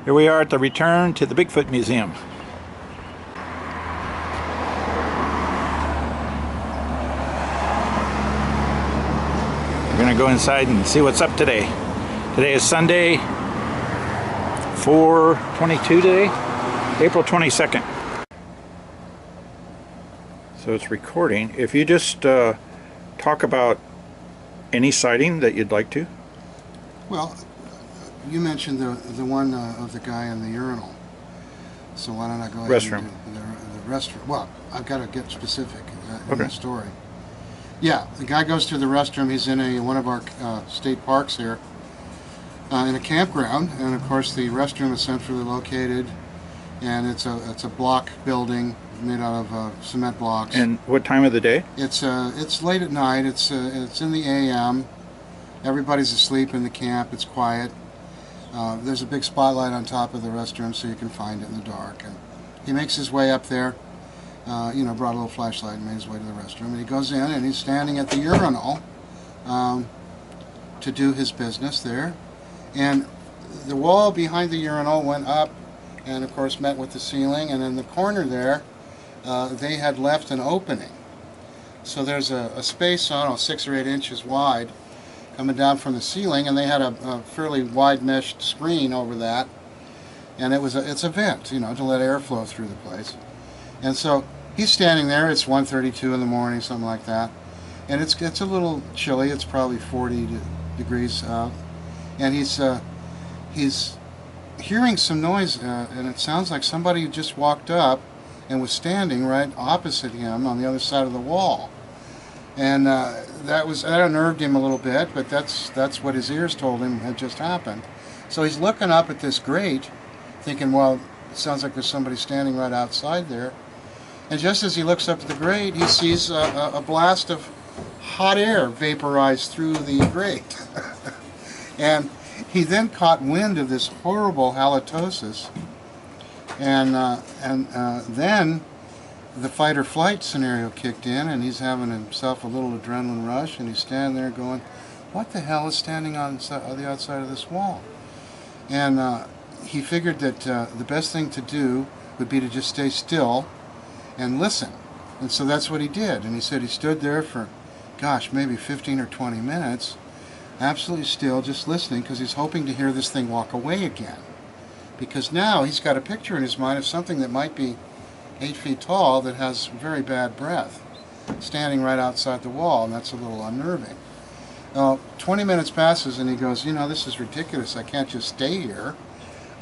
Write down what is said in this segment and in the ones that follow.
Here we are at the return to the Bigfoot Museum. We're going to go inside and see what's up today. Today is Sunday, 4/22 today, April 22nd. So it's recording. If you just talk about any sighting that you'd like to. Well, you mentioned the one of the guy in the urinal. So why don't I go ahead restroom. And do the restroom? Well, I've got to get specific in Okay. the story. Yeah, the guy goes to the restroom. He's in one of our state parks here, in a campground, and of course the restroom is centrally located, and it's a block building made out of cement blocks. And what time of the day? It's late at night. It's in the AM. Everybody's asleep in the camp. It's quiet. There's a big spotlight on top of the restroom so you can find it in the dark. And he makes his way up there. Brought a little flashlight and made his way to the restroom. And he goes in and he's standing at the urinal to do his business there. And the wall behind the urinal went up and of course met with the ceiling. And in the corner there, they had left an opening. So there's a space, I don't know, 6 or 8 inches wide coming down from the ceiling, and they had a fairly wide meshed screen over that. And it's a vent, to let air flow through the place. And so he's standing there. It's 1:32 in the morning, something like that, and it's a little chilly. It's probably 40 degrees out, and he's hearing some noise, and it sounds like somebody just walked up and was standing right opposite him on the other side of the wall. And that unnerved him a little bit, but that's what his ears told him had just happened. So he's looking up at this grate, thinking, well, it sounds like there's somebody standing right outside there. And just as he looks up at the grate, he sees a blast of hot air vaporize through the grate. And he then caught wind of this horrible halitosis, and then the fight or flight scenario kicked in, and he's having himself a little adrenaline rush, and he's standing there going, what the hell is standing on the outside of this wall? And he figured that the best thing to do would be to just stay still and listen. And so that's what he did. And he said he stood there for, gosh, maybe 15 or 20 minutes, absolutely still, just listening, because he's hoping to hear this thing walk away again. Because now he's got a picture in his mind of something that might be 8 feet tall that has very bad breath, standing right outside the wall, and that's a little unnerving. 20 minutes passes, and he goes, this is ridiculous. I can't just stay here.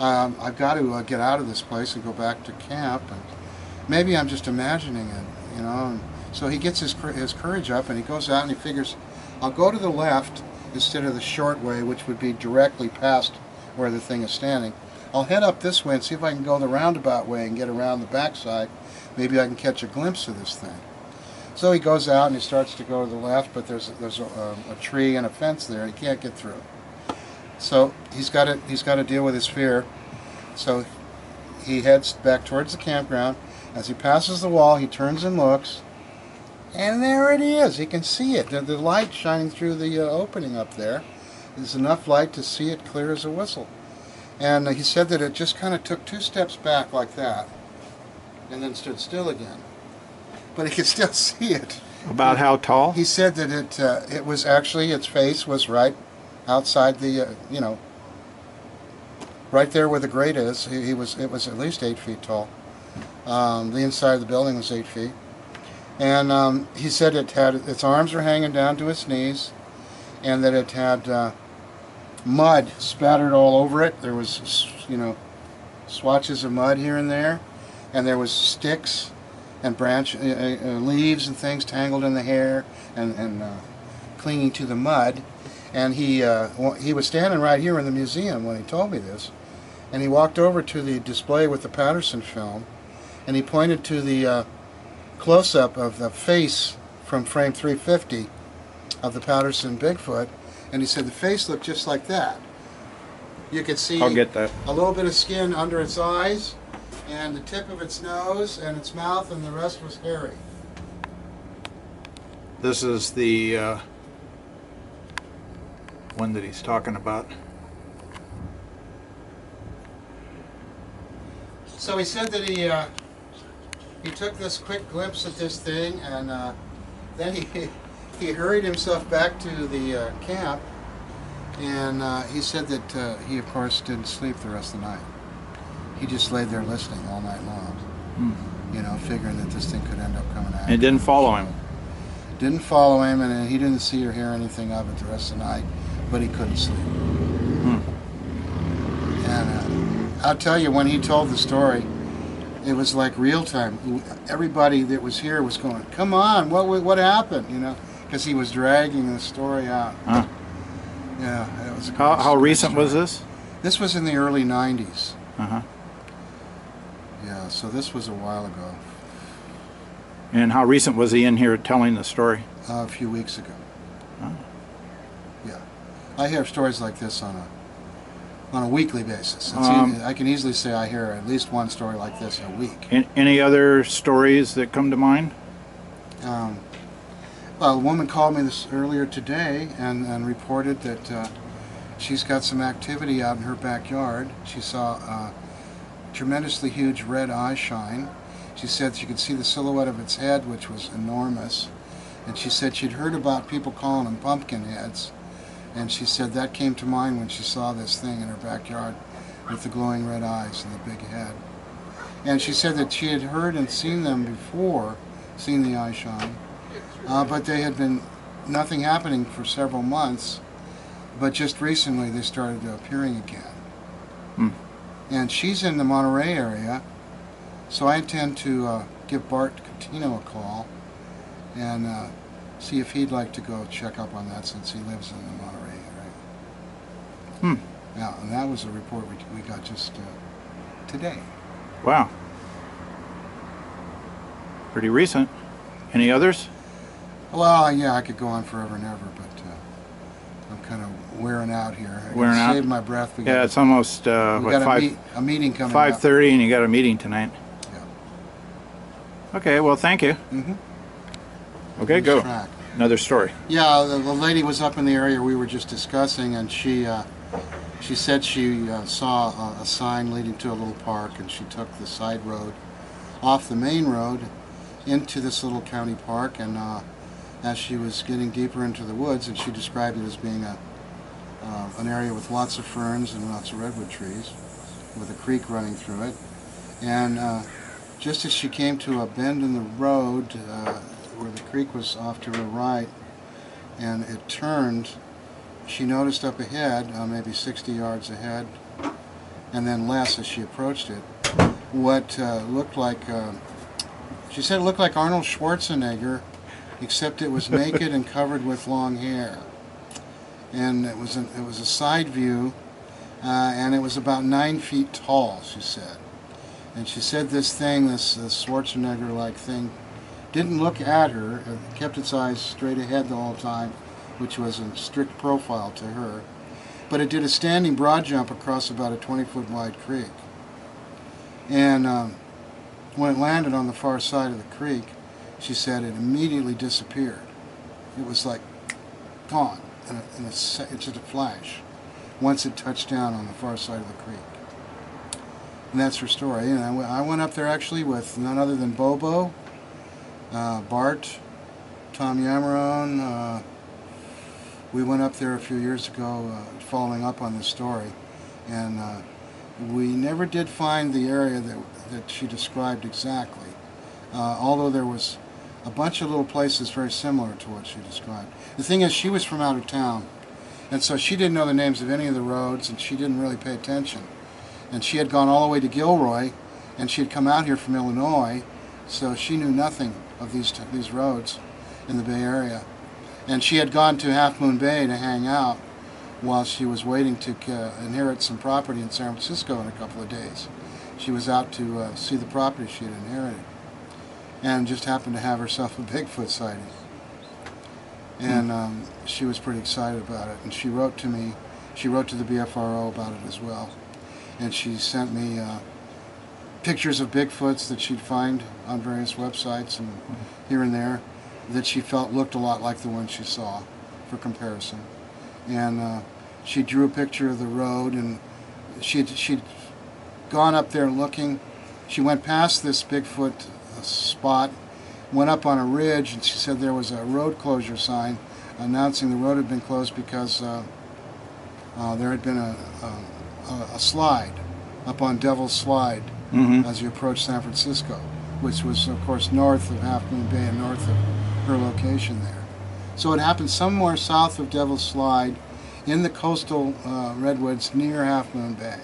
I've got to get out of this place and go back to camp. And maybe I'm just imagining it, And so he gets his courage up, and he goes out and he figures, I'll go to the left instead of the short way, which would be directly past where the thing is standing. I'll head up this way and see if I can go the roundabout way and get around the backside. Maybe I can catch a glimpse of this thing. So he goes out and he starts to go to the left, but there's a tree and a fence there, and he can't get through. So he's got to deal with his fear. So he heads back towards the campground. As he passes the wall, he turns and looks, and there it is. He can see it. The light shining through the opening up there. There's enough light to see it clear as a whistle. And he said that it just kind of took 2 steps back like that, and then stood still again. But he could still see it. About how tall? He said that it was actually, its face was right outside the, right there where the grate is. It was at least 8 feet tall. The inside of the building was 8 feet. And he said its arms were hanging down to its knees, and that it had mud spattered all over it. There was, swatches of mud here and there, and there was sticks and leaves and things tangled in the hair and clinging to the mud. And he was standing right here in the museum when he told me this, and he walked over to the display with the Patterson film, and he pointed to the close-up of the face from frame 350 of the Patterson Bigfoot. And he said the face looked just like that. You could see I'll get that. A little bit of skin under its eyes, and the tip of its nose, and its mouth, and the rest was hairy. This is the one that he's talking about. So he said that he took this quick glimpse at this thing, and then he hurried himself back to the camp, and he said that he, of course, didn't sleep the rest of the night. He just laid there listening all night long, you know, figuring that this thing could end up coming out. It didn't follow him. Didn't follow him, and he didn't see or hear anything of it the rest of the night, but he couldn't sleep. And I'll tell you, when he told the story, it was like real time. Everybody that was here was going, "Come on, what happened?" You know, because he was dragging the story out. Yeah, it was. How recent was this? This was in the early '90s. Uh-huh. Yeah, so this was a while ago. And how recent was he in here telling the story? A few weeks ago. Oh. Yeah, I hear stories like this on a weekly basis. I can easily say I hear at least one story like this a week. Any other stories that come to mind? Well, a woman called me this earlier today and reported that she's got some activity out in her backyard. She saw a tremendously huge red eye shine. She said she could see the silhouette of its head, which was enormous. And she said she'd heard about people calling them pumpkin heads. And she said that came to mind when she saw this thing in her backyard with the glowing red eyes and the big head. And she said that she had heard and seen them before, seen the eye shine, but they had been nothing happening for several months, but just recently they started appearing again. And she's in the Monterey area, so I intend to give Bart Catino a call and see if he'd like to go check up on that, since he lives in the Monterey area. Yeah, and that was a report we got just today. Wow. Pretty recent. Any others? Well, yeah, I could go on forever and ever, but I'm kind of wearing out here. Wearing out? Save my breath. Yeah, it's almost we got a meeting coming up. 5:30, and you got a meeting tonight. Yeah. Okay, well, thank you. Okay, go. Track. Another story. Yeah, the lady was up in the area we were just discussing, and she said she saw a sign leading to a little park, and she took the side road off the main road into this little county park, and as she was getting deeper into the woods, and she described it as being an area with lots of ferns and lots of redwood trees, with a creek running through it, and just as she came to a bend in the road where the creek was off to her right, and it turned, she noticed up ahead, maybe 60 yards ahead, and then less as she approached it, what looked like, she said it looked like Arnold Schwarzenegger, except it was naked and covered with long hair. And it was a side view, and it was about 9 feet tall, she said. And she said this thing, this Schwarzenegger-like thing, didn't look at her, it kept its eyes straight ahead the whole time, which was a strict profile to her. But it did a standing broad jump across about a 20-foot wide creek. And when it landed on the far side of the creek, she said it immediately disappeared. It was like gone in just a flash once it touched down on the far side of the creek. And that's her story. And I went up there actually with none other than Bobo, Bart, Tom Yamarone. We went up there a few years ago following up on this story, and we never did find the area that she described exactly, although there was a bunch of little places very similar to what she described. The thing is, she was from out of town, and so she didn't know the names of any of the roads, and she didn't really pay attention. And she had gone all the way to Gilroy, and she had come out here from Illinois, so she knew nothing of these roads in the Bay Area. And she had gone to Half Moon Bay to hang out while she was waiting to inherit some property in San Francisco in a couple of days. She was out to see the property she had inherited, and just happened to have herself a Bigfoot sighting. And she was pretty excited about it, and she wrote to me, she wrote to the BFRO about it as well. And she sent me pictures of Bigfoots that she'd find on various websites and here and there that she felt looked a lot like the one she saw for comparison. And she drew a picture of the road, and she'd gone up there looking, she went past this Bigfoot spot, went up on a ridge, and she said there was a road closure sign announcing the road had been closed because there had been a slide up on Devil's Slide as you approach San Francisco, which was, of course, north of Half Moon Bay and north of her location there. So it happened somewhere south of Devil's Slide in the coastal redwoods near Half Moon Bay.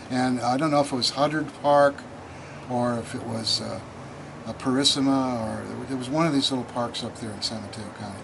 And I don't know if it was Huddard Park or if it was Purissima, or there was one of these little parks up there in San Mateo County.